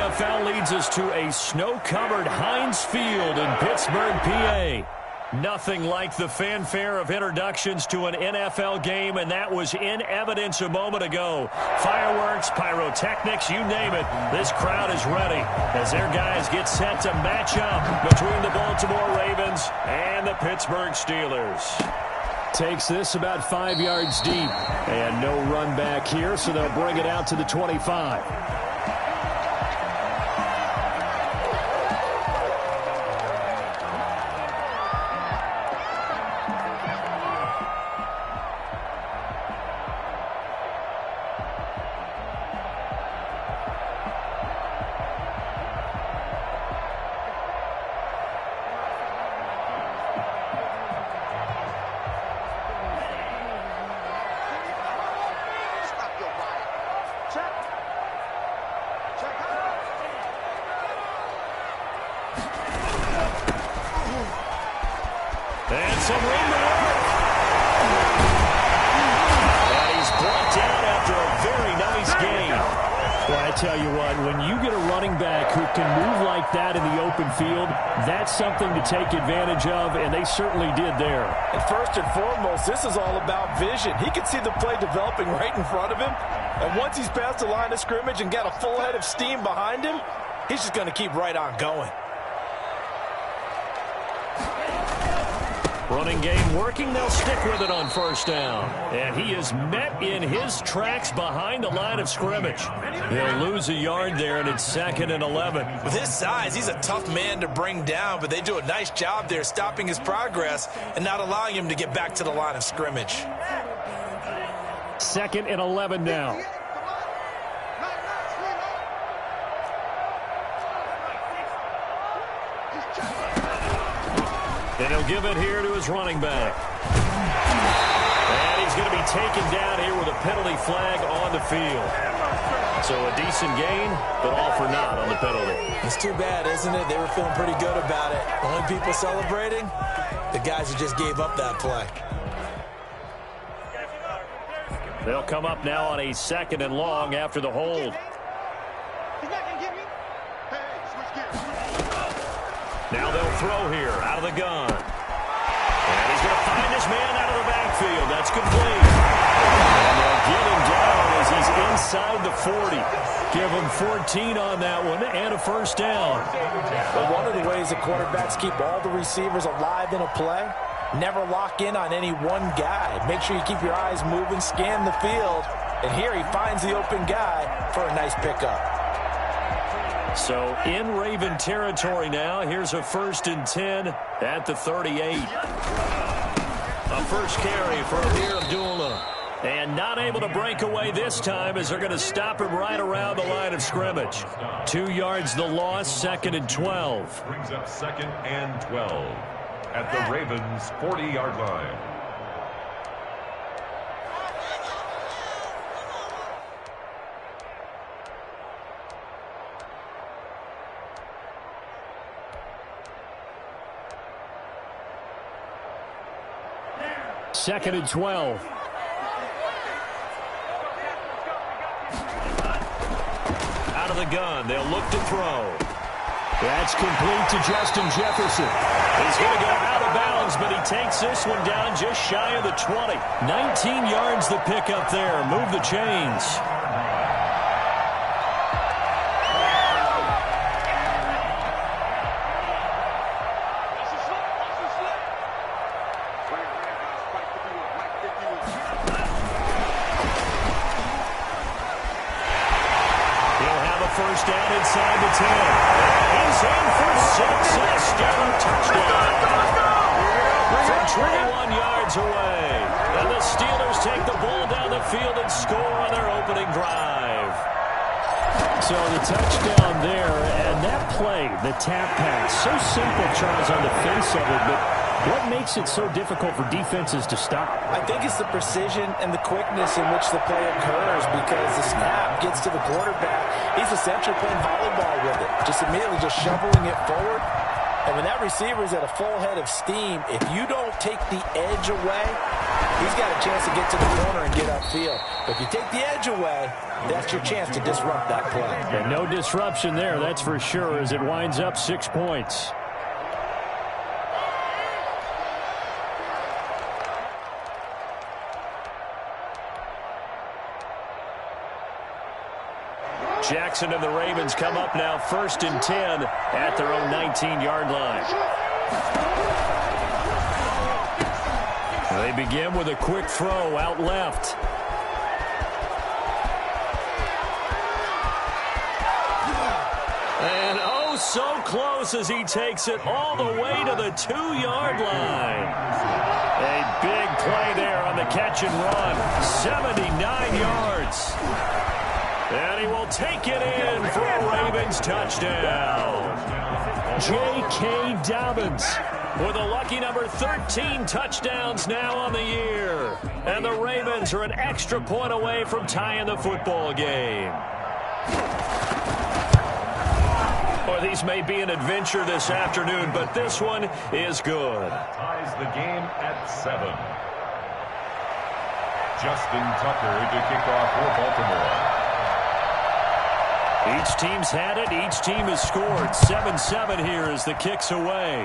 NFL leads us to a snow-covered Heinz Field in Pittsburgh, PA. Nothing like the fanfare of introductions to an NFL game, and that was in evidence a moment ago. Fireworks, pyrotechnics, you name it. This crowd is ready as their guys get set to match up between the Baltimore Ravens and the Pittsburgh Steelers. Takes this about 5 yards deep, and no run back here, so they'll bring it out to the 25. And some room to work. And he's brought down after a very nice gain. Well, I tell you what, when you get a running back who can move like that in the open field, that's something to take advantage of, and they certainly did there. And first and foremost, this is all about vision. He can see the play developing right in front of him, and once he's past the line of scrimmage and got a full head of steam behind him, he's just going to keep right on going. Running game working. They'll stick with it on first down. And he is met in his tracks behind the line of scrimmage. He'll lose a yard there, and it's 2nd and 11. With his size, he's a tough man to bring down, but they do a nice job there stopping his progress and not allowing him to get back to the line of scrimmage. 2nd and 11 now. And he'll give it here to his running back. And he's going to be taken down here with a penalty flag on the field. So a decent gain, but all for naught on the penalty. It's too bad, isn't it? They were feeling pretty good about it. Only people celebrating, the guys who just gave up that play. They'll come up now on a 2nd and long after the hold. Now they'll throw here out of the gun. And he's going to find his man out of the backfield. That's complete. And they'll get him down as he's inside the 40. Give him 14 on that one and a first down. But one of the ways the quarterbacks keep all the receivers alive in a play, never lock in on any one guy. Make sure you keep your eyes moving, scan the field. And here he finds the open guy for a nice pickup. So in Raven territory now. Here's a 1st and 10 at the 38. A first carry for Ameer Abdullah. And not able to break away this time as they're going to stop him right around the line of scrimmage. 2 yards the loss, 2nd and 12. Brings up 2nd and 12 at the Ravens' 40-yard line. Second and 12. Out of the gun. They'll look to throw. That's complete to Justin Jefferson. He's going to go out of bounds, but he takes this one down just shy of the 20. 19 yards the pickup there. Move the chains. First down inside the 10. He's in for 6 and a stellar touchdown. From 21 yards away. And the Steelers take the ball down the field and score on their opening drive. So the touchdown there, and that play, the tap pass, so simple, Charles, on the face of it, but what makes it so difficult for defenses to stop? I think it's the precision and the quickness in which the play occurs, because the snap gets to the quarterback. He's essentially playing volleyball with it, just immediately just shoveling it forward. And when that receiver's at a full head of steam, if you don't take the edge away, he's got a chance to get to the corner and get upfield. But if you take the edge away, that's your chance to disrupt that play. And no disruption there, that's for sure, as it winds up 6 points. Jackson and the Ravens come up now 1st and 10 at their own 19-yard line. They begin with a quick throw out left. And oh, so close as he takes it all the way to the 2-yard line. A big play there on the catch and run. 79 yards. And he will take it in for a Ravens touchdown. J.K. Dobbins with a lucky number 13 touchdowns now on the year. And the Ravens are an extra point away from tying the football game. Well, these may be an adventure this afternoon, but this one is good. Ties the game at 7. Justin Tucker to kick off for Baltimore. Each team's had it. Each team has scored. 7-7 here as the kick's away.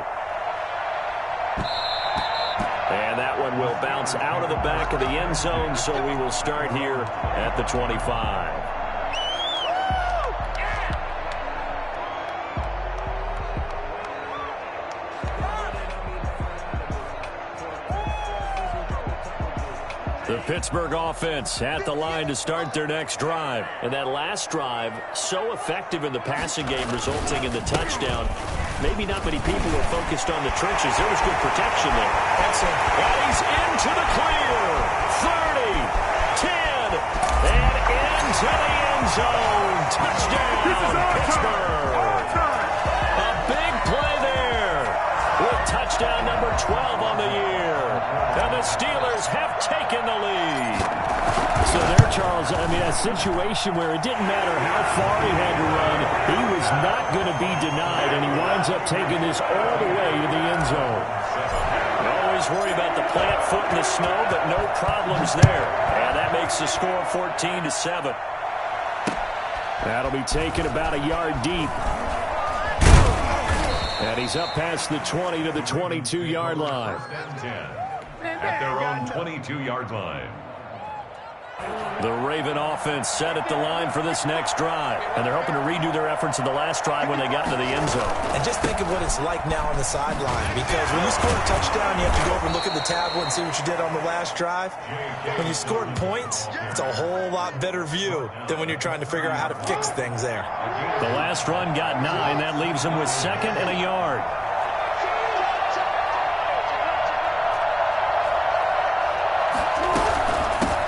And that one will bounce out of the back of the end zone, so we will start here at the 25. The Pittsburgh offense at the line to start their next drive. And that last drive, so effective in the passing game, resulting in the touchdown. Maybe not many people were focused on the trenches. There was good protection there. Excellent. And he's into the clear. 30, 10, and into the end zone. Touchdown, Pittsburgh. A big play there with touchdown number 12 on the year. And the Steelers have taken the lead. So there, Charles, I mean, a situation where it didn't matter how far he had to run, he was not going to be denied, and he winds up taking this all the way to the end zone. You always worry about the plant foot in the snow, but no problems there. And that makes the score 14-7. That'll be taken about a yard deep. And he's up past the 20 to the 22-yard line. At their own 22-yard line. The Raven offense set at the line for this next drive. And they're hoping to redo their efforts in the last drive when they got into the end zone. And just think of what it's like now on the sideline. Because when you score a touchdown, you have to go over and look at the tablet and see what you did on the last drive. When you scored points, it's a whole lot better view than when you're trying to figure out how to fix things there. The last run got 9. That leaves them with 2nd and a yard.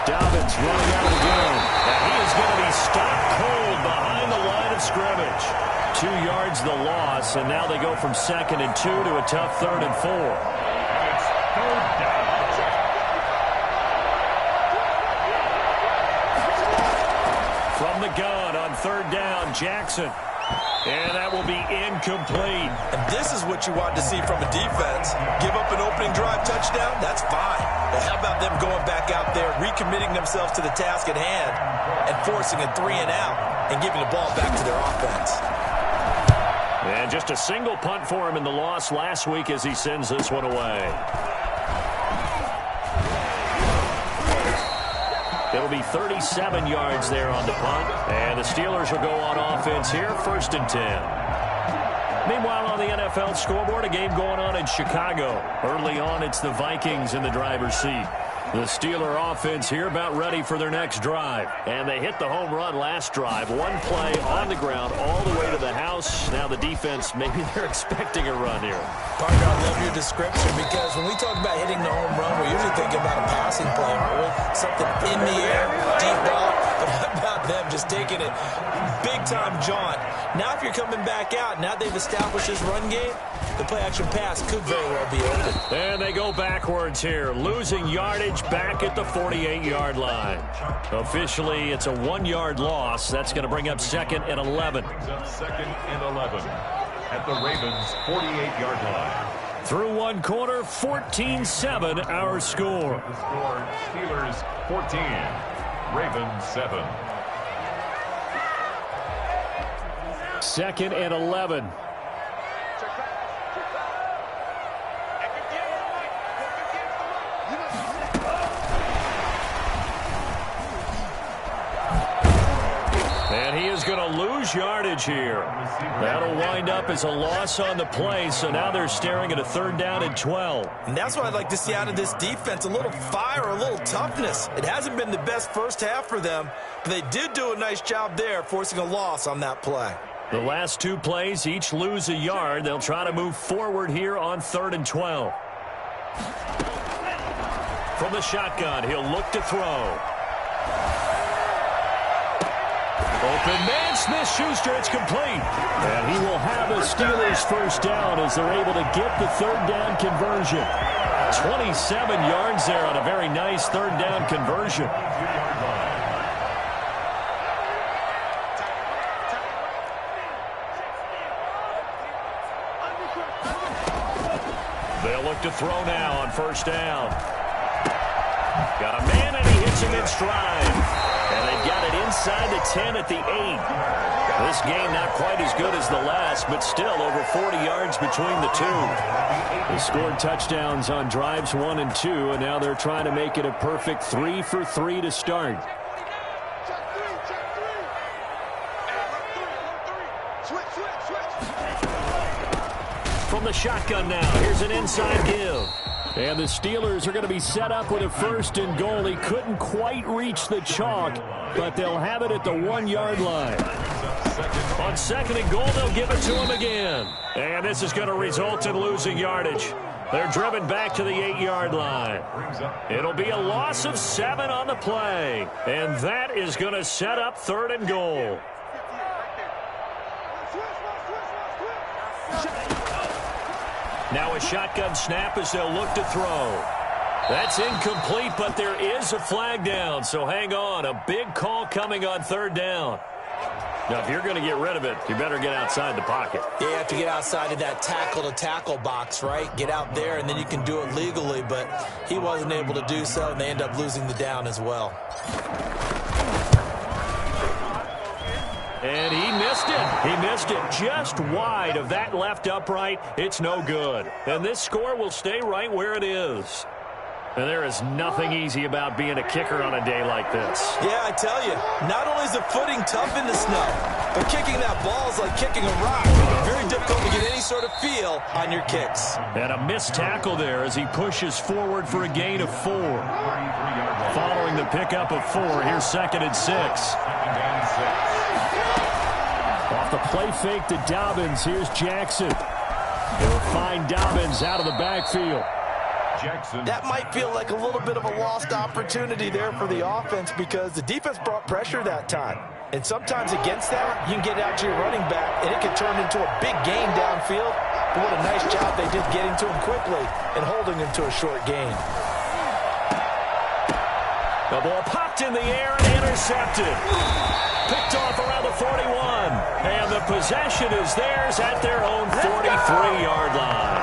Dobbins running out again. And he is going to be stopped cold behind the line of scrimmage. 2 yards the loss, and now they go from 2nd and 2 to a tough 3rd and 4. It's 3rd down. From the gun on 3rd down, Jackson. And that will be incomplete. And this is what you want to see from a defense. Give up an opening drive touchdown, that's fine. But how about them going back out there, recommitting themselves to the task at hand, and forcing a 3 and out, and giving the ball back to their offense. And just a single punt for him in the loss last week as he sends this one away. It'll be 37 yards there on the punt. And the Steelers will go on offense here, 1st and 10. Meanwhile, on the NFL scoreboard, a game going on in Chicago. Early on, it's the Vikings in the driver's seat. The Steeler offense here about ready for their next drive. And they hit the home run last drive. One play on the ground all the way to the house. Now the defense, maybe they're expecting a run here. Parker, I love your description because when we talk about hitting the home run, we're usually thinking about a passing play, aren't we? Something in the air, deep ball. But how about them just taking it big-time jaunt? Now if you're coming back out, now they've established this run game, the play-action pass could very well be open. And they go backwards here, losing yardage back at the 48-yard line. Officially, it's a 1-yard loss. That's going to bring up 2nd and 11. Brings up 2nd and 11. at the Ravens' 48-yard line. Through one quarter, 14-7 our score. The score, Steelers 14, Ravens 7. 2nd and 11. And he is going to lose yardage here. That'll wind up as a loss on the play, so now they're staring at a 3rd down and 12. And that's what I'd like to see out of this defense, a little fire, a little toughness. It hasn't been the best first half for them, but they did do a nice job there, forcing a loss on that play. The last 2 plays each lose a yard. They'll try to move forward here on 3rd and 12. From the shotgun, he'll look to throw. Open man, Smith-Schuster, it's complete. And he will have a Steelers first down as they're able to get the 3rd down conversion. 27 yards there on a very nice 3rd down conversion. They'll look to throw now on 1st down. Got a man and he hits him in stride. And they've got it inside the 10 at the 8. This game not quite as good as the last, but still over 40 yards between the two. They scored touchdowns on drives 1 and 2, and now they're trying to make it a perfect 3 for 3 to start. From the shotgun now, here's an inside give. And the Steelers are going to be set up with a 1st and goal. He couldn't quite reach the chalk, but they'll have it at the 1-yard line. On 2nd and goal, they'll give it to him again. And this is going to result in losing yardage. They're driven back to the 8-yard line. It'll be a loss of 7 on the play. And that is going to set up 3rd and goal. Now a shotgun snap as they'll look to throw. That's incomplete, but there is a flag down, so hang on. A big call coming on 3rd down. Now, if you're going to get rid of it, you better get outside the pocket. Yeah, you have to get outside of that tackle-to-tackle box, right? Get out there, and then you can do it legally, but he wasn't able to do so, and they end up losing the down as well. And he missed it. He missed it just wide of that left upright. It's no good. And this score will stay right where it is. And there is nothing easy about being a kicker on a day like this. Yeah, I tell you, not only is the footing tough in the snow, but kicking that ball is like kicking a rock. Very difficult to get any sort of feel on your kicks. And a missed tackle there as he pushes forward for a gain of 4. Following the pickup of 4, here's 2nd and 6. Off the play fake to Dobbins, here's Jackson. He'll find Dobbins out of the backfield. Jackson. That might feel like a little bit of a lost opportunity there for the offense because the defense brought pressure that time. And sometimes against that, you can get out to your running back, and it can turn into a big gain downfield. But what a nice job they did getting to him quickly and holding him to a short gain. The ball popped in the air and intercepted. Picked off around the 41. And the possession is theirs at their own 43-yard line.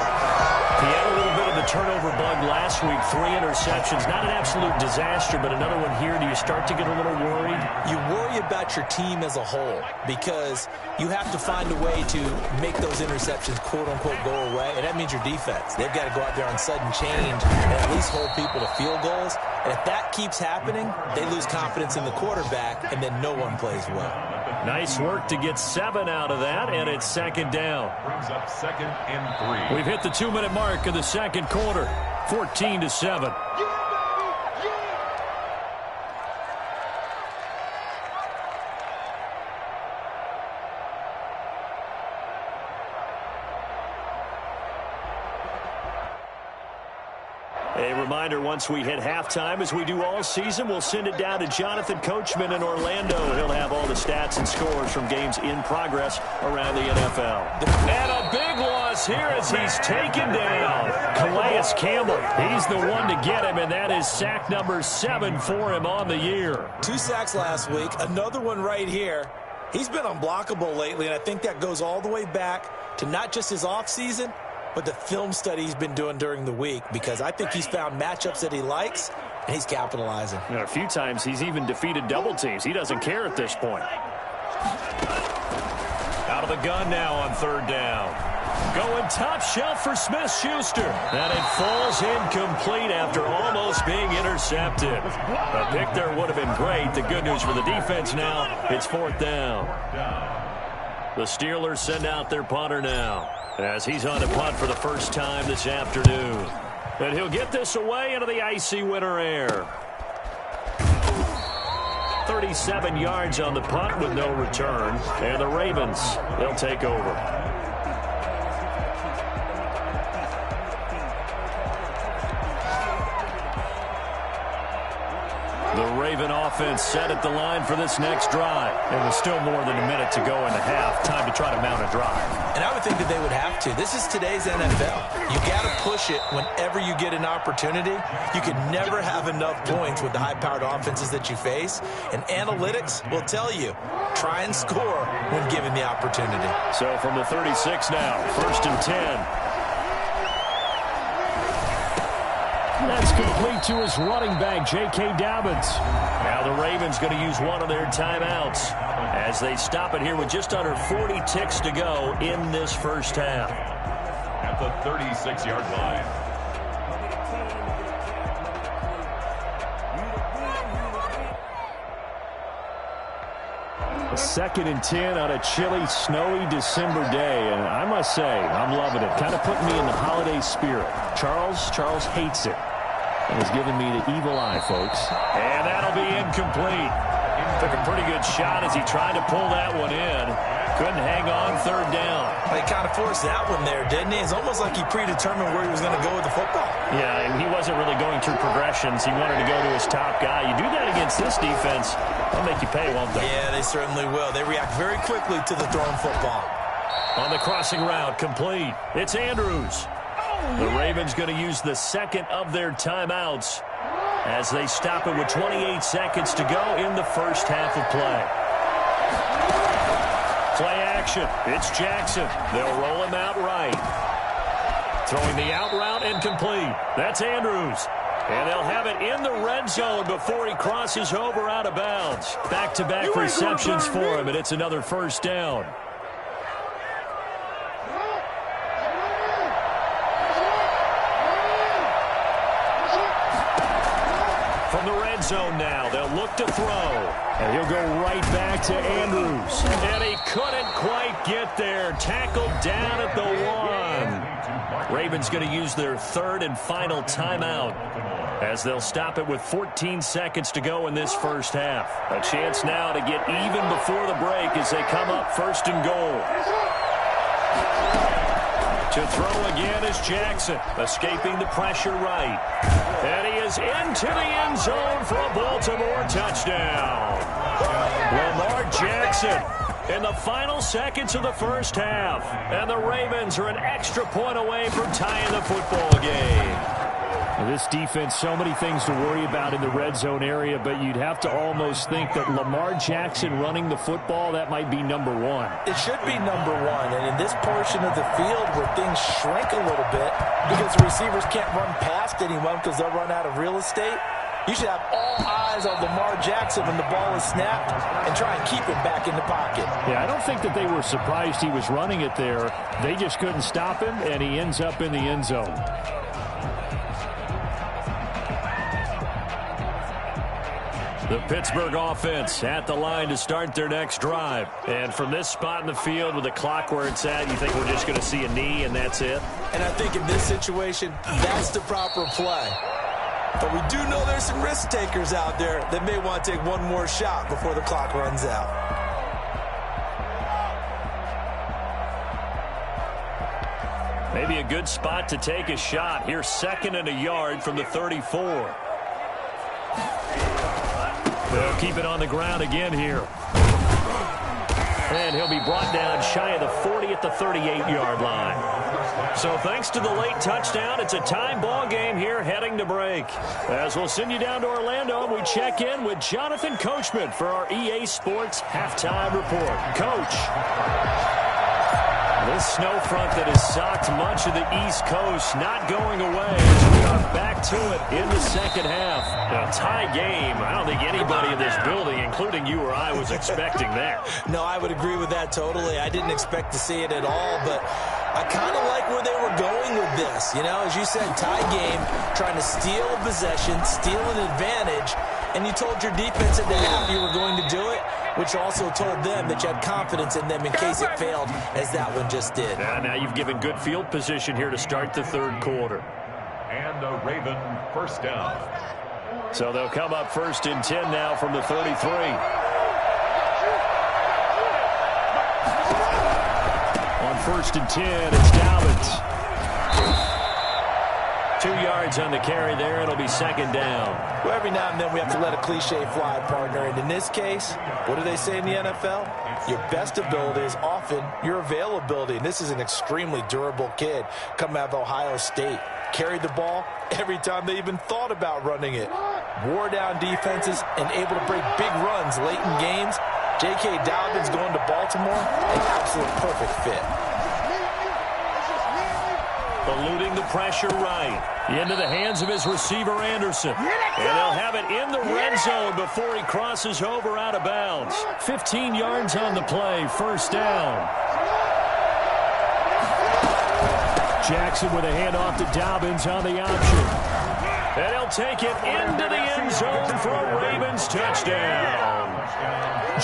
He had a little bit of the turnover bug last week. 3 interceptions. Not an absolute disaster, but another one here. Do you start to get a little worried? You worry about your team as a whole because you have to find a way to make those interceptions, quote-unquote, go away, and that means your defense. They've got to go out there on sudden change and at least hold people to field goals. And if that keeps happening, they lose confidence in the quarterback, and then no one plays well. Nice work to get 7 out of that, and it's 2nd down. Brings up 2nd and 3. We've hit the 2-minute mark of the 2nd quarter, 14-7. A reminder, once we hit halftime, as we do all season, we'll send it down to Jonathan Coachman in Orlando. He'll have all the stats and scores from games in progress around the NFL. And a big loss here as he's taken down. Calais Campbell, he's the one to get him, and that is sack number 7 for him on the year. 2 sacks last week, another one right here. He's been unblockable lately, and I think that goes all the way back to not just his offseason, but the film study he's been doing during the week, because I think he's found matchups that he likes, and he's capitalizing. A few times he's even defeated double teams. He doesn't care at this point. Out of the gun now on third down. Going top shelf for Smith-Schuster. And it falls incomplete after almost being intercepted. A pick there would have been great. The good news for the defense now, it's fourth down. The Steelers send out their punter now, as he's on the punt for the first time this afternoon. And he'll get this away into the icy winter air. 37 yards on the punt with no return. And the Ravens, they'll take over. The Raven offense set at the line for this next drive. And with still more than a minute to go in the half, time to try to mount a drive. And I would think that they would have to. This is today's NFL. You got to push it whenever you get an opportunity. You can never have enough points with the high-powered offenses that you face. And analytics will tell you, try and score when given the opportunity. So from the 36 now, 1st and 10. That's complete to his running back, J.K. Dobbins. Now the Ravens going to use one of their timeouts as they stop it here with just under 40 ticks to go in this first half. At the 36-yard line. A 2nd and 10 on a chilly, snowy December day, and I must say, I'm loving it. Kind of putting me in the holiday spirit. Charles hates it. And has given me the evil eye, folks. And that'll be incomplete. Took a pretty good shot as he tried to pull that one in. Couldn't hang on third down. He kind of forced that one there, didn't he? It's almost like he predetermined where he was going to go with the football. Yeah, and he wasn't really going through progressions. He wanted to go to his top guy. You do that against this defense, they'll make you pay, won't they? Yeah, they certainly will. They react very quickly to the thrown football. On the crossing route, complete. It's Andrews. The Ravens going to use the second of their timeouts as they stop it with 28 seconds to go in the first half of play. Play action. It's Jackson. They'll roll him out right. Throwing the out route incomplete. That's Andrews. And they'll have it in the red zone before he crosses over out of bounds. Back-to-back receptions for him, and it's another first down. From the red zone now, they'll look to throw. And he'll go right back to Andrews. And he couldn't quite get there. Tackled down at the 1. Ravens going to use their third and final timeout as they'll stop it with 14 seconds to go in this first half. A chance now to get even before the break as they come up 1st and goal. To throw again is Jackson, escaping the pressure right. And he is into the end zone for a Baltimore touchdown. Lamar Jackson in the final seconds of the first half. And the Ravens are an extra point away from tying the football game. This defense, so many things to worry about in the red zone area, but you'd have to almost think that Lamar Jackson running the football, that might be number one. It should be number one, and in this portion of the field where things shrink a little bit because the receivers can't run past anyone because they'll run out of real estate, you should have all eyes on Lamar Jackson when the ball is snapped and try and keep him back in the pocket. Yeah, I don't think that they were surprised he was running it there. They just couldn't stop him, and he ends up in the end zone. The Pittsburgh offense at the line to start their next drive. And from this spot in the field with the clock where it's at, you think we're just going to see a knee and that's it? And I think in this situation, that's the proper play. But we do know there's some risk takers out there that may want to take one more shot before the clock runs out. Maybe a good spot to take a shot. Here's 2nd and a yard from the 34. They'll keep it on the ground again here. And he'll be brought down shy of the 40 at at the 38-yard line. So thanks to the late touchdown, it's a time ball game here heading to break. As we'll send you down to Orlando, we check in with Jonathan Coachman for our EA Sports Halftime Report. Coach. This snow front that has socked much of the East Coast not going away as we are back to it in the second half. A tie game. I don't think anybody in this building, including you or I, was expecting that. No, I would agree with that totally. I didn't expect to see it at all, but I kind of like where they were going with this. You know, as you said, tie game, trying to steal a possession, steal an advantage, and you told your defense at the half you were going to do it, which also told them that you had confidence in them in case it failed, as that one just did. Now you've given good field position here to start the third quarter. And a Raven first down. So they'll come up 1st and 10 now from the 33. On 1st and 10, it's Dobbins. 2 yards on the carry there. It'll be second down. Well, every now and then we have to let a cliche fly, partner. And in this case, what do they say in the NFL? Your best ability is often your availability. And this is an extremely durable kid coming out of Ohio State. Carried the ball every time they even thought about running it. Wore down defenses and able to break big runs late in games. J.K. Dobbins going to Baltimore, an absolute perfect fit. Eluding the pressure right. Into the hands of his receiver, Anderson. And he'll have it in the red zone before he crosses over out of bounds. 15 yards on the play, first down. Jackson with a handoff to Dobbins on the option. And he'll take it into the end zone for a Ravens touchdown.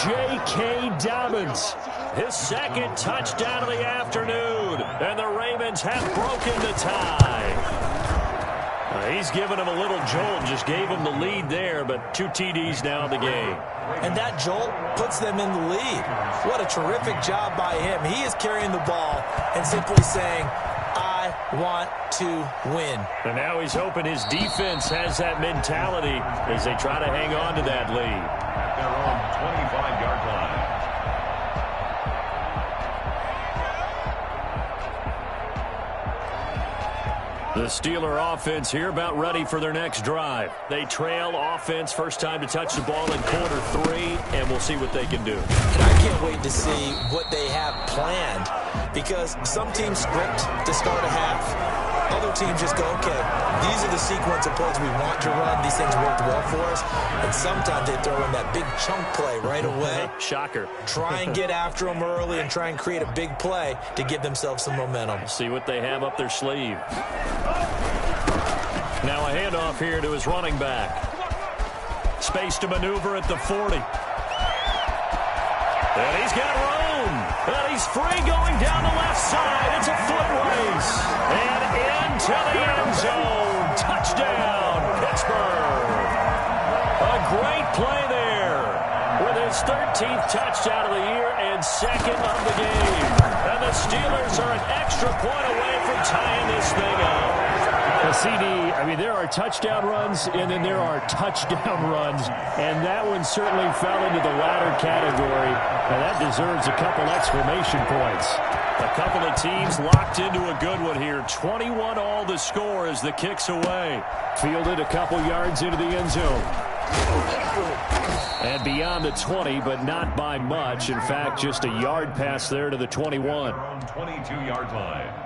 J.K. Dobbins, his second touchdown of the afternoon. And the Ravens have broken the tie. He's given him a little jolt, just gave him the lead there, but 2 TDs now in the game. And that jolt puts them in the lead. What a terrific job by him. He is carrying the ball and simply saying, I want to win. And now he's hoping his defense has that mentality as they try to hang on to that lead. They're on 25-yard line. The Steeler offense here about ready for their next drive. They trail offense, first time to touch the ball in quarter 3, and we'll see what they can do. And I can't wait to see what they have planned, because some teams script to start a half. Other teams just go, okay, these are the sequence of plays we want to run. These things worked well for us. And sometimes they throw in that big chunk play right away. Shocker. Try and get after them early and try and create a big play to give themselves some momentum. See what they have up their sleeve. Now a handoff here to his running back. Space to maneuver at the 40. And he's got room. And he's free going down the left side. It's a foot race. And into the end zone. Touchdown, Pittsburgh. A great play there with his 13th touchdown of the year and second of the game. And the Steelers are an extra point away from tying this thing up. The CD, I mean, there are touchdown runs, and then there are touchdown runs, and that one certainly fell into the latter category, and that deserves a couple exclamation points. A couple of teams locked into a good one here. 21 all the score as the kick's away. Fielded a couple yards into the end zone. And beyond the 20, but not by much. In fact, just a yard pass there to the 21. On 22-yard line.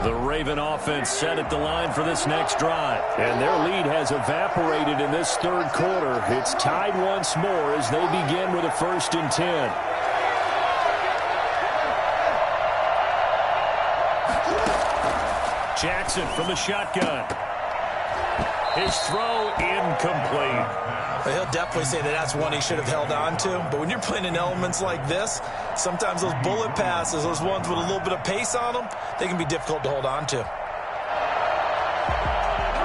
The Raven offense set at the line for this next drive. And their lead has evaporated in this third quarter. It's tied once more as they begin with a 1st and 10. Jackson from the shotgun. His throw incomplete. He'll definitely say that that's one he should have held on to. But when you're playing in elements like this, sometimes those bullet passes, those ones with a little bit of pace on them, they can be difficult to hold on to.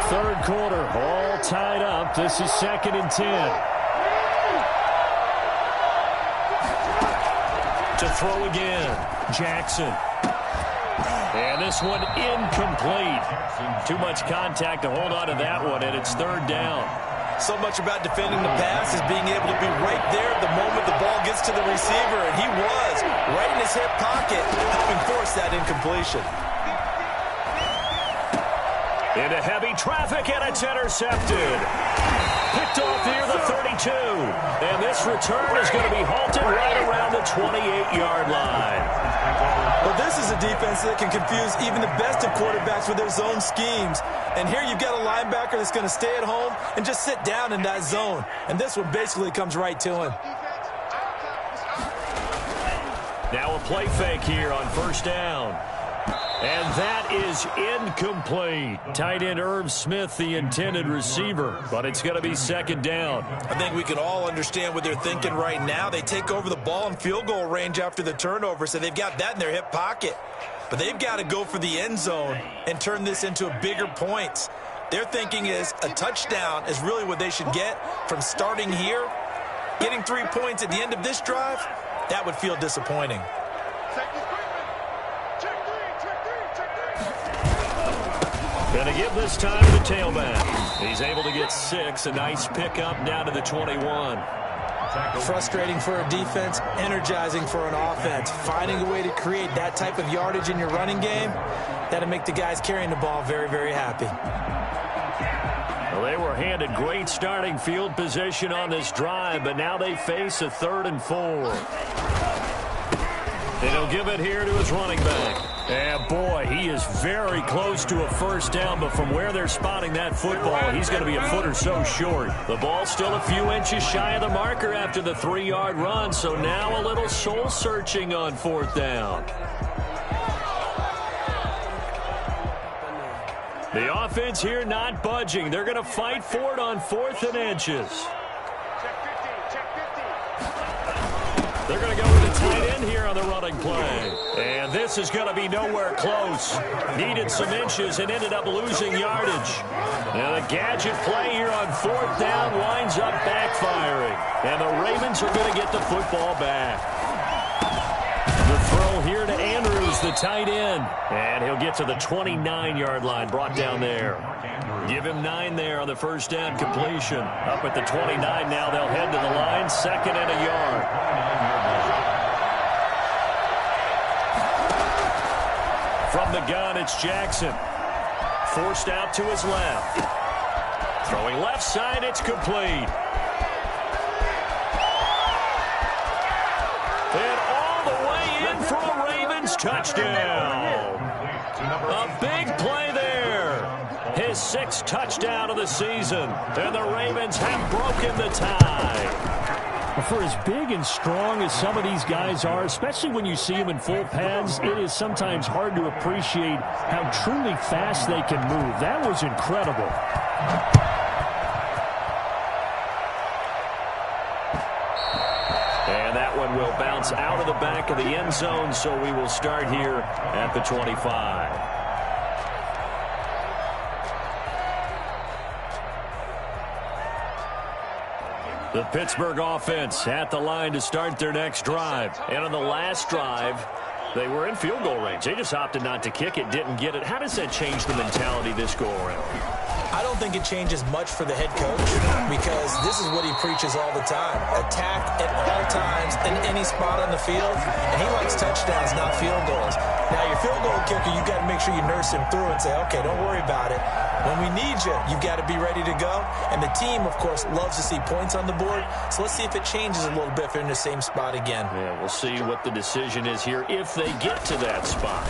Third quarter, all tied up. This is 2nd and 10. To throw again, Jackson. And this one incomplete. Too much contact to hold on to that one, and it's third down. So much about defending the pass is being able to be right there the moment the ball gets to the receiver, and he was right in his hip pocket, helping force that incompletion. Into heavy traffic, and it's intercepted. Picked off near the 32. And this return is going to be halted right around the 28-yard line. Well, this is a defense that can confuse even the best of quarterbacks with their zone schemes. And here you've got a linebacker that's going to stay at home and just sit down in that zone. And this one basically comes right to him. Now a play fake here on first down. And that is incomplete. Tight end Irv Smith, the intended receiver, but it's going to be second down. I think we can all understand what they're thinking right now. They take over the ball in field goal range after the turnover, so they've got that in their hip pocket. But they've got to go for the end zone and turn this into a bigger points. Their thinking is a touchdown is really what they should get from starting here. Getting 3 points at the end of this drive, that would feel disappointing. Going to give this time to the tailback. He's able to get 6. A nice pickup down to the 21. Frustrating for a defense, energizing for an offense. Finding a way to create that type of yardage in your running game, that'll make the guys carrying the ball very, very happy. Well, they were handed great starting field position on this drive, but now they face a 3rd and 4. And he'll give it here to his running back. And boy, he is very close to a first down, but from where they're spotting that football, he's going to be a foot or so short. The ball's still a few inches shy of the marker after the 3-yard run, so now a little soul-searching on 4th down. The offense here not budging. They're going to fight for it on 4th and inches. They're going to go with the tight end here on the running play. And this is going to be nowhere close. Needed some inches and ended up losing yardage. Now the gadget play here on 4th down winds up backfiring. And the Ravens are going to get the football back. The throw here to Andrews, the tight end. And he'll get to the 29-yard line, brought down there. Give him 9 there on the first down completion. Up at the 29 now, they'll head to the line, 2nd and a yard. From the gun, it's Jackson. Forced out to his left. Throwing left side, it's complete. And all the way in for a Ravens touchdown. A big play there. His 6th touchdown of the season. And the Ravens have broken the tie. For as big and strong as some of these guys are, especially when you see them in full pads, it is sometimes hard to appreciate how truly fast they can move. That was incredible. And that one will bounce out of the back of the end zone, so we will start here at the 25. The Pittsburgh offense at the line to start their next drive. And on the last drive, they were in field goal range. They just opted not to kick it, didn't get it. How does that change the mentality this go-around? I don't think it changes much for the head coach because this is what he preaches all the time. Attack at all times in any spot on the field, and he likes touchdowns, not field goals. Now, your field goal kicker, you've got to make sure you nurse him through and say, okay, don't worry about it. When we need you, you've got to be ready to go. And the team, of course, loves to see points on the board. So let's see if it changes a little bit if they're in the same spot again. Yeah, we'll see what the decision is here if they get to that spot.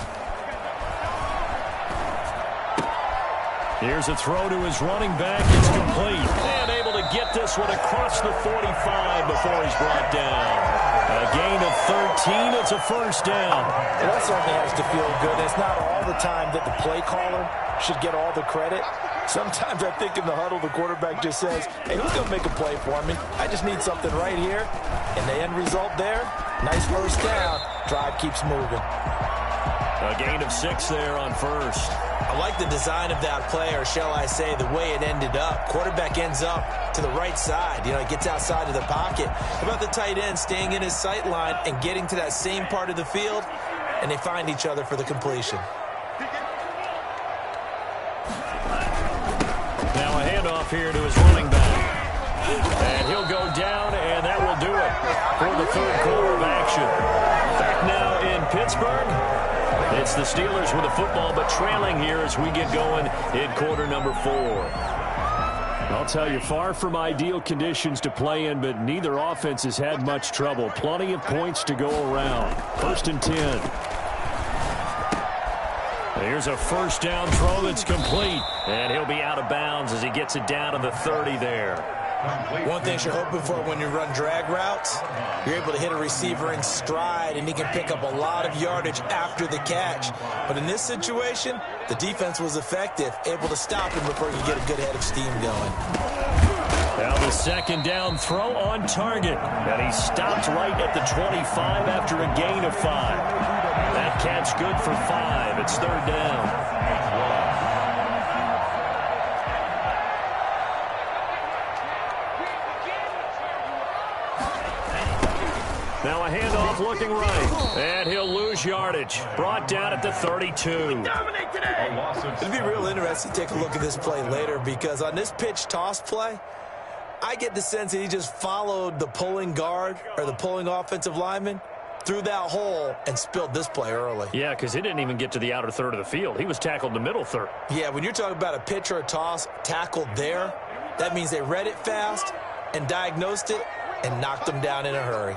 Here's a throw to his running back. It's complete. And able to get this one across the 45 before he's brought down. A gain of 13. It's a first down. Well, that certainly has to feel good. It's not all the time that the play caller should get all the credit. Sometimes I think in the huddle, the quarterback just says, hey, who's going to make a play for me? I just need something right here. And the end result there, nice first down. Drive keeps moving. A gain of 6 there on first. I like the design of that play, or shall I say the way it ended up. Quarterback ends up to the right side. You know, he gets outside of the pocket. How about the tight end staying in his sight line and getting to that same part of the field and they find each other for the completion. Now a handoff here to his running back. And he'll go down, and that will do it for the third quarter of action. Back now in Pittsburgh. It's the Steelers with the football, but trailing here as we get going in quarter number 4. I'll tell you, far from ideal conditions to play in, but neither offense has had much trouble. Plenty of points to go around. 1st and 10. Here's a first down throw that's complete. And he'll be out of bounds as he gets it down to the 30 there. One thing you're hoping for when you run drag routes, you're able to hit a receiver in stride, and he can pick up a lot of yardage after the catch. But in this situation, the defense was effective, able to stop him before you get a good head of steam going. Now the second down throw on target. And he stopped right at the 25 after a gain of 5. That catch good for 5. It's 3rd down. Now a handoff looking right. And he'll lose yardage. Brought down at the 32. It'd be real interesting to take a look at this play later, because on this pitch toss play, I get the sense that he just followed the pulling guard or the pulling offensive lineman through that hole and spilled this play early. Yeah, because he didn't even get to the outer third of the field. He was tackled in the middle third. Yeah, when you're talking about a pitch or a toss tackled there, that means they read it fast and diagnosed it and knocked him down in a hurry.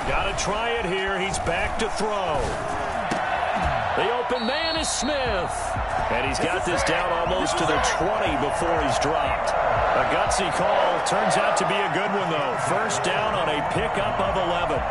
Got to try it here. He's back to throw. The open man is Smith. And he's got this down almost to the 20 before he's dropped. A gutsy call. Turns out to be a good one, though. First down on a pickup of 11.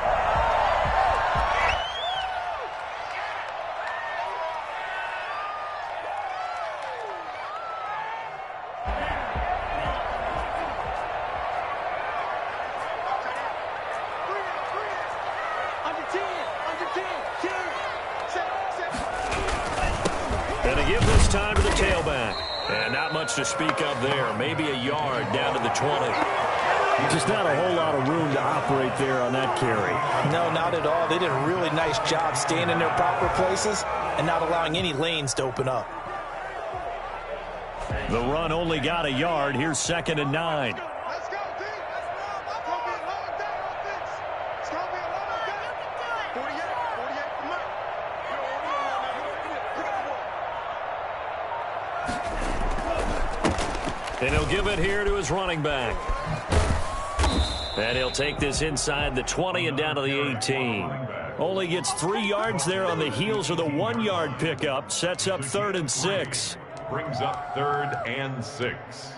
Time to the tailback. And not much to speak of there. Maybe a yard down to the 20. Just not a whole lot of room to operate there on that carry. No, not at all. They did a really nice job staying in their proper places and not allowing any lanes to open up. The run only got a yard. Here's 2nd and 9. Let's go, D. Let's run. I'm going to be a long day on this. It's going to be a long day. 48, come on. Pick up the ball. And he'll give it here to his running back. And he'll take this inside the 20 and down to the 18. Only gets 3 yards there on the heels of the 1-yard pickup. Sets up 3rd and 6. Brings up 3rd and 6.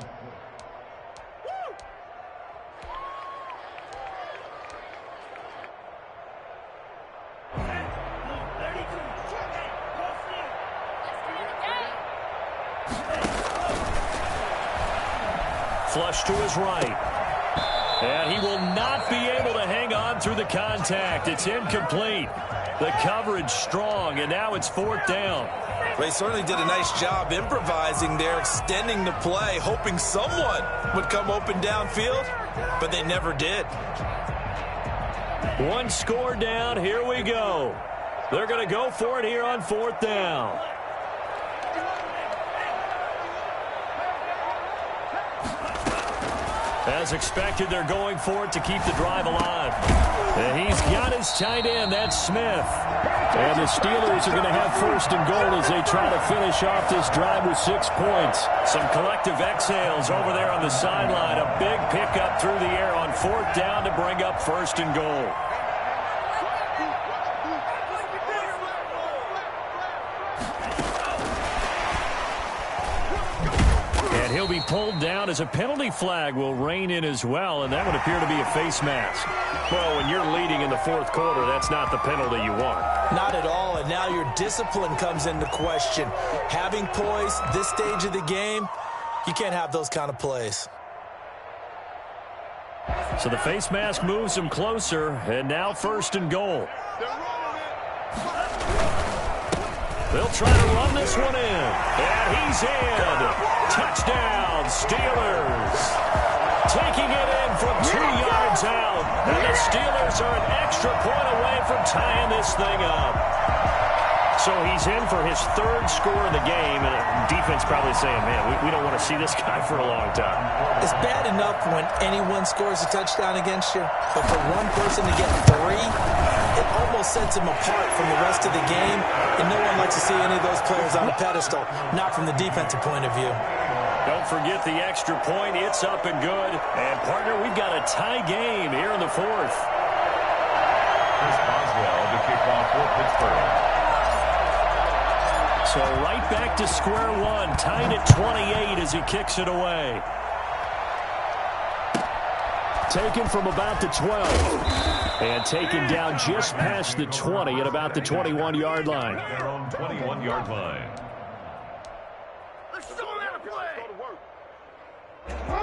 Flush to his right. And he will not be able to hang on through the contact. It's incomplete. The coverage strong, and now it's 4th down. They certainly did a nice job improvising there, extending the play, hoping someone would come open downfield, but they never did. 1 score down. Here we go. They're going to go for it here on 4th down. As expected, they're going for it to keep the drive alive. And he's got his tight end. That's Smith. And the Steelers are going to have 1st and goal as they try to finish off this drive with 6 points. Some collective exhales over there on the sideline. A big pickup through the air on 4th down to bring up 1st and goal. He'll be pulled down as a penalty flag will rein in as well, and that would appear to be a face mask. Well, when you're leading in the 4th quarter, that's not the penalty you want. Not at all, and now your discipline comes into question. Having poise this stage of the game, you can't have those kind of plays. So the face mask moves him closer, and now 1st and goal. They'll try to run this one in, and he's in. Touchdown, Steelers. Taking it in from 2 yards out. And the Steelers are an extra point away from tying this thing up. So he's in for his 3rd score of the game, and defense probably saying, man, we don't want to see this guy for a long time. It's bad enough when anyone scores a touchdown against you, but for one person to get 3, it almost sets him apart from the rest of the game, and no one likes to see any of those players on a pedestal, not from the defensive point of view. Don't forget the extra point. It's up and good. And, partner, we've got a tie game here in the 4th. Chris Boswell to kick off for Pittsburgh. So right back to square one, tied at 28 as he kicks it away. Taken from about the 12. And taken down just past the 20 at about the 21-yard line. Their own 21-yard line.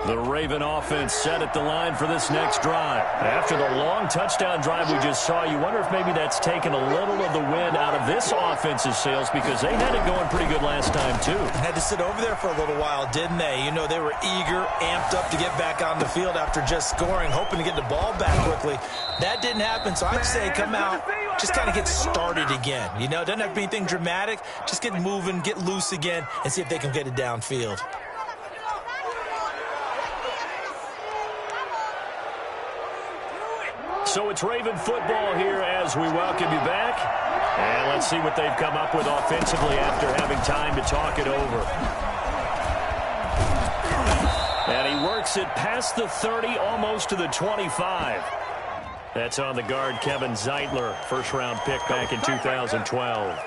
The Raven offense set at the line for this next drive. After the long touchdown drive we just saw, you wonder if maybe that's taken a little of the wind out of this offense's sails, because they had it going pretty good last time, too. Had to sit over there for a little while, didn't they? You know, they were eager, amped up to get back on the field after just scoring, hoping to get the ball back quickly. That didn't happen, so I'd say come out, just kind of get started again. You know, doesn't have to be anything dramatic. Just get moving, get loose again, and see if they can get it downfield. So it's Raven football here as we welcome you back. And let's see what they've come up with offensively after having time to talk it over. And he works it past the 30, almost to the 25. That's on the guard, Kevin Zeitler, first-round pick back in 2012.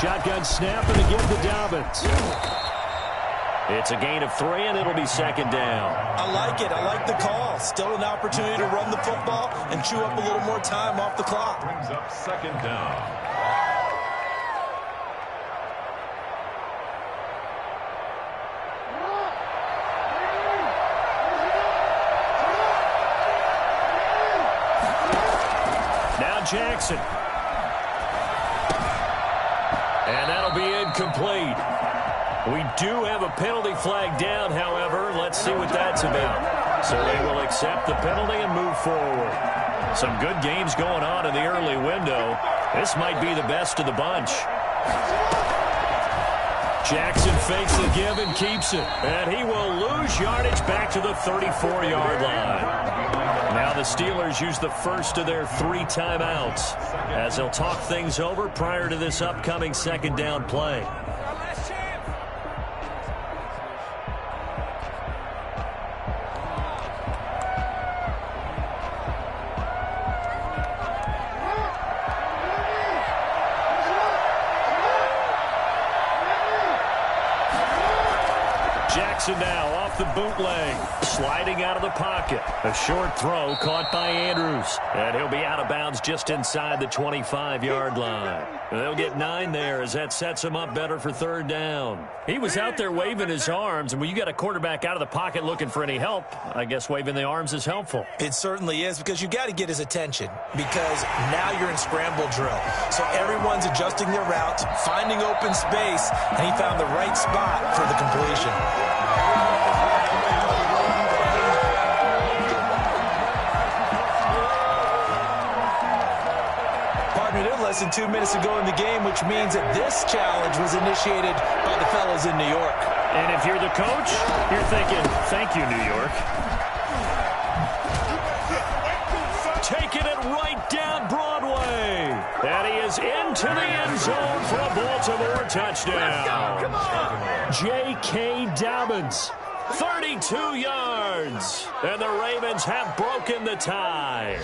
Shotgun snap and a give to Dobbins. It's a gain of 3, and it'll be 2nd down. I like it. I like the call. Still an opportunity to run the football and chew up a little more time off the clock. Brings up 2nd down. Now Jackson. And that'll be incomplete. We do have a penalty flag down, however. Let's see what that's about. So they will accept the penalty and move forward. Some good games going on in the early window. This might be the best of the bunch. Jackson fakes the give and keeps it. And he will lose yardage back to the 34-yard line. Now the Steelers use the first of their 3 timeouts as they'll talk things over prior to this upcoming 2nd down play. Jackson now off the bootleg, sliding out of the pocket. A short throw caught by Andrews, and he'll be out of bounds just inside the 25-yard line. They'll get 9 there as that sets him up better for 3rd down. He was out there waving his arms, and when you got a quarterback out of the pocket looking for any help, I guess waving the arms is helpful. It certainly is, because you got to get his attention, because now you're in scramble drill. So everyone's adjusting their routes, finding open space, and he found the right spot for the completion. Less than 2 minutes to go in the game, which means that this challenge was initiated by the fellas in New York. And if you're the coach, you're thinking, thank you, New York. Taking it right down Broadway. And he is into the end zone for a Baltimore touchdown. J.K. Dobbins, 32 yards. And the Ravens have broken the tie.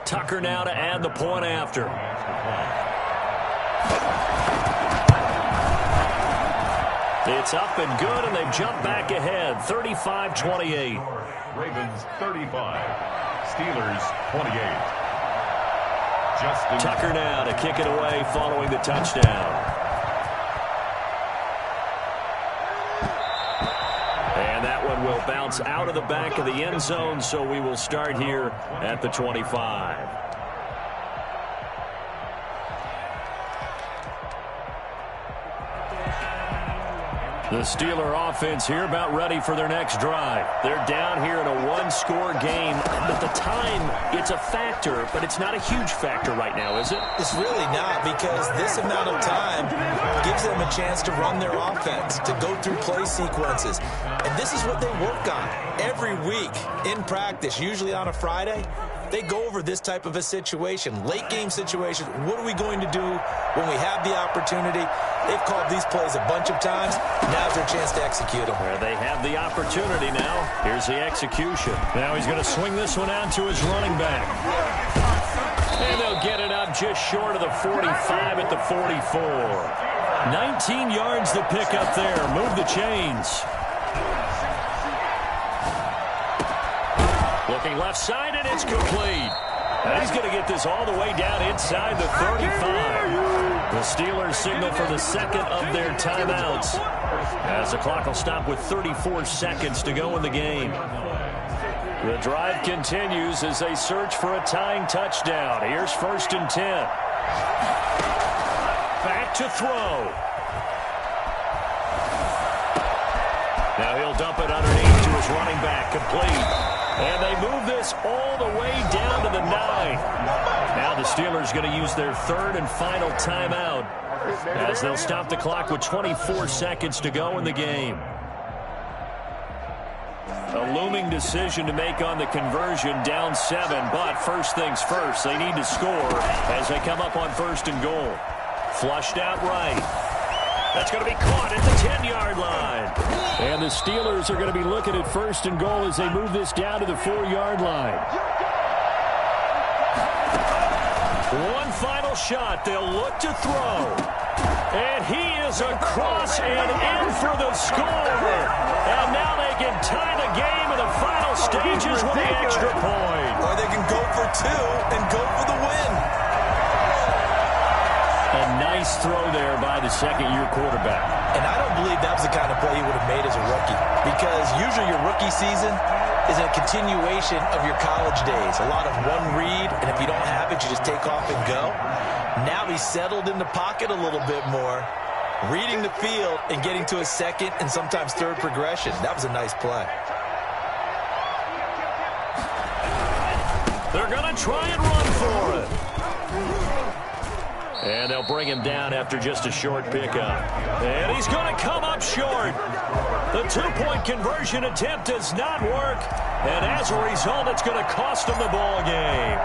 Tucker now to add the point after. It's up and good, and they've jumped back ahead, 35-28. Ravens 35, Steelers 28. Tucker now to kick it away following the touchdown. And that one will bounce out of the back of the end zone, so we will start here at the 25. The Steeler offense here about ready for their next drive. They're down here in a one-score game. But the time, it's a factor, but it's not a huge factor right now, is it? It's really not, because this amount of time gives them a chance to run their offense, to go through play sequences. And this is what they work on every week in practice, usually on a Friday. They go over this type of a situation, late game situation. What are we going to do when we have the opportunity? They've called these plays a bunch of times. Now's their chance to execute them. Well, they have the opportunity now. Here's the execution. Now he's going to swing this one out to his running back. And they'll get it up just short of the 45 at the 44. 19 yards to pick up there. Move the chains. Looking left side, and it's complete. And he's going to get this all the way down inside the 35. The Steelers signal for the second of their timeouts, as the clock will stop with 34 seconds to go in the game. The drive continues as they search for a tying touchdown. Here's 1st and 10. Back to throw. Now he'll dump it underneath to his running back, complete. And they move this all the way down to the 9. Now the Steelers going to use their third and final timeout, as they'll stop the clock with 24 seconds to go in the game. A looming decision to make on the conversion, down 7. But first things first, they need to score as they come up on 1st and goal. Flushed out right. That's going to be caught at the 10-yard line. And the Steelers are going to be looking at 1st and goal as they move this down to the 4-yard line. One final shot. They'll look to throw. And he is across and in for the score. And now they can tie the game in the final stages with the extra point. Or they can go for 2 and go for the win. A nice throw there by the second-year quarterback. And I don't believe that was the kind of play he would have made as a rookie, because usually your rookie season is a continuation of your college days. A lot of one read, and if you don't have it, you just take off and go. Now he's settled in the pocket a little bit more, reading the field and getting to a second and sometimes third progression. That was a nice play. They're going to try and run for it. And they'll bring him down after just a short pickup. And he's going to come up short. The two-point conversion attempt does not work. And as a result, it's going to cost him the ball game.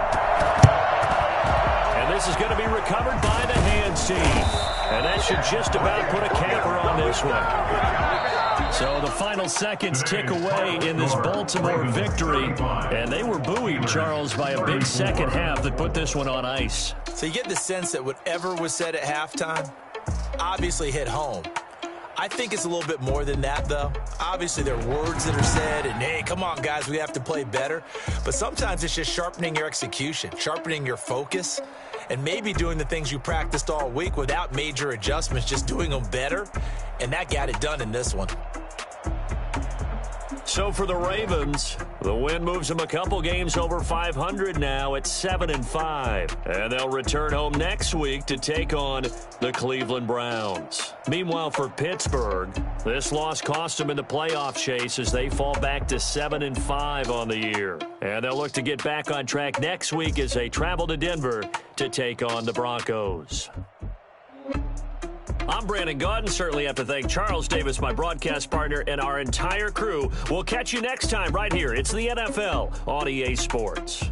And this is going to be recovered by the hands team. And that should just about put a capper on this one. So the final seconds tick away in this Baltimore victory. And they were buoyed, Charles, by a big second half that put this one on ice. So you get the sense that whatever was said at halftime obviously hit home. I think it's a little bit more than that, though. Obviously, there are words that are said, and, hey, come on, guys, we have to play better. But sometimes it's just sharpening your execution, sharpening your focus, and maybe doing the things you practiced all week without major adjustments, just doing them better. And that got it done in this one. So for the Ravens, the win moves them a couple games over 500 now at 7-5. And they'll return home next week to take on the Cleveland Browns. Meanwhile, for Pittsburgh, this loss cost them in the playoff chase as they fall back to 7-5 on the year. And they'll look to get back on track next week as they travel to Denver to take on the Broncos. I'm Brandon Gaudin. Certainly have to thank Charles Davis, my broadcast partner, and our entire crew. We'll catch you next time right here. It's the NFL on EA Sports.